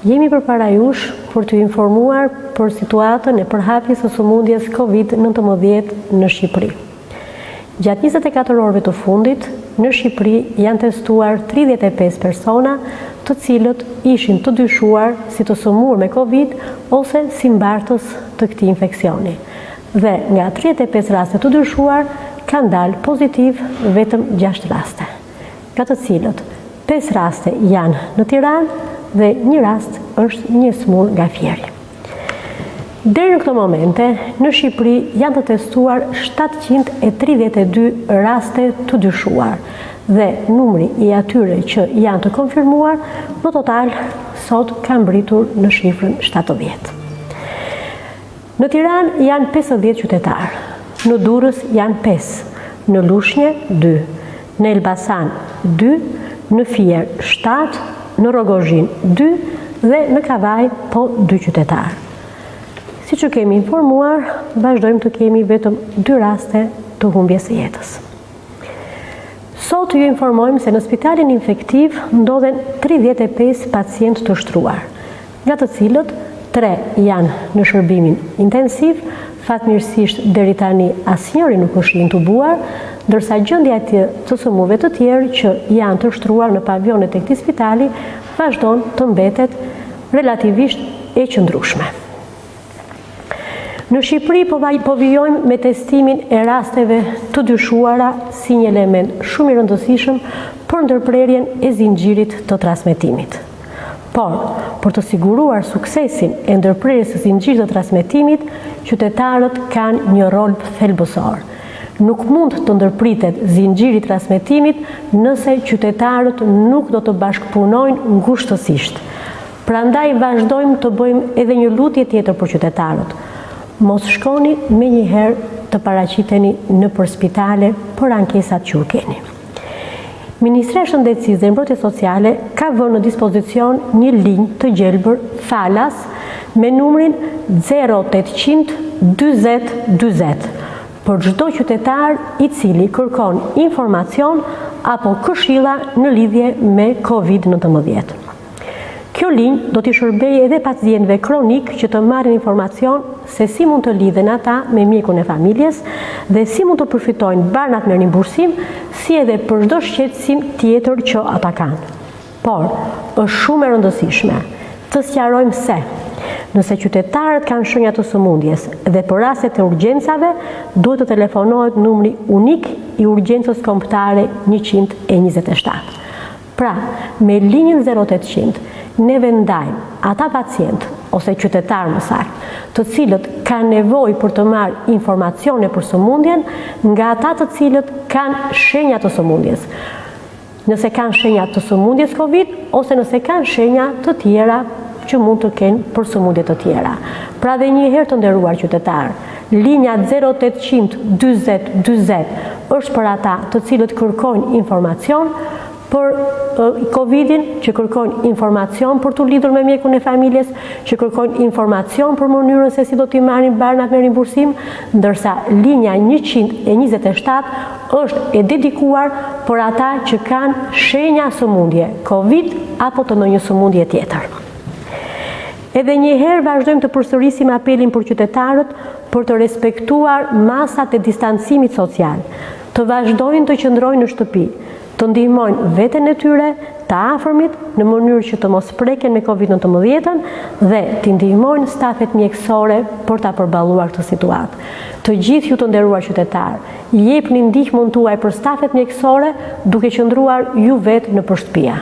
Jemi përpara jush për t'ju informuar për situatën e përhapjes së sëmundjes COVID-19 në Shqipëri. Gjatë 24 orëve të fundit, në Shqipëri janë testuar 35 persona, të cilët ishin të dyshuar si të sëmurë me COVID ose si mbartës të këtij infeksioni. Dhe nga 35 raste të dyshuar, kanë dalë pozitiv vetëm 6 raste, nga të cilët 5 raste janë në Tiranë dhe 1 rast është një smur nga Fieri. Deri në këto momente, në Shqipëri janë të testuar 732 raste të dyshuar dhe numri i atyre që janë të konfirmuar në total sot ka mbritur në shifrën 70. Në Tiranë janë 50 qytetarë, në Durrës janë 5, në Lushnjë 2, në Elbasan 2, në Fier 7, në Rogozhin 2 dhe në Kavaj po 2 qytetarë. Si që kemi informuar, vazhdojmë të kemi vetëm 2 raste të humbjes së jetës. Sot ju informojmë se në spitalin infektiv ndodhen 35 pacient të shtruar, nga të cilët 3 janë në shërbimin intensiv, fatmirësisht deri tani asnjëri nuk është intubuar, ndërsa gjendja të sëmurëve të tjerë që janë të shtruar në pavionet e këtij spitali vazhdon të mbetet relativisht e qëndrueshme. Në Shqipëri po vijojmë me testimin e rasteve të dyshuara si një element shumë i rëndësishëm për ndërprerjen e zinxhirit të transmetimit. Por, për të siguruar suksesin e ndërprerjes së zinxhirit të transmetimit, qytetarët kanë një rol thelbësor. Nuk mund të ndërpritet zinxhiri i transmetimit nëse qytetarët nuk do të bashkëpunojnë ngushtësisht. Prandaj vazhdojmë të bëjmë edhe një lutje tjetër për qytetarët. Mos shkoni menjëherë të paraqiteni nëpër spitale për ankesat që u keni. Ministria e Shëndetësisë dhe Mbrojtjes Sociale ka vënë në dispozicion një linjë të gjelbër falas me numrin 0800 40 40 për çdo qytetar i cili kërkon informacion apo këshilla në lidhje me COVID-19. Kjo linjë do t'i shërbejë edhe pacientëve kronik që të marrin informacion se si mund të lidhen ata me mjekun e familjes dhe si mund të përfitojnë barnat me rimbursim, si edhe për çdo shqetësim tjetër që ata kanë. Por, është shumë e rëndësishme të sqarojmë se nëse qytetarët kanë shenja të sëmundjes dhe për rastet e urgjencave, duhet të telefonohet numri unik i urgjencës kombëtare 127. Pra, me linjën 0800, ne vendajmë ata pacient ose qytetarë më saktë, të cilët kanë nevojë për të marrë informacione për sëmundjen nga ata të cilët kanë shenja të sëmundjes. Nëse kanë shenja të sëmundjes COVID ose nëse kanë shenja të tjera që mund të kenë për sëmundje të tjera. Pra dhe një herë të nderuar qytetarë, linja 0800 40 40 është për ata të cilët kërkojnë informacion për COVID-in, që kërkojnë informacion për të lidhur me mjekun e familjes, që kërkojnë informacion për mënyrën se si do t'i marrin barnat me rimbursim, ndërsa linja 127 është e dedikuar për ata që kanë shenja sëmundje, COVID apo të ndonjë sëmundje tjetër. Edhe një herë vazhdojmë të përsërisim apelin për qytetarët për të respektuar masat e distancimit social, të vazhdojnë të qëndrojnë në shtëpi, të ndihmojnë veten e tyre, të afërmit në mënyrë që të mos preken me COVID-19 dhe të ndihmojnë stafet mjekësore për ta përballuar këtë situatë. Të gjithë ju të nderuar qytetarë, jepni ndihmën tuaj për stafet mjekësore duke qëndruar ju vetë nëpër shtëpia.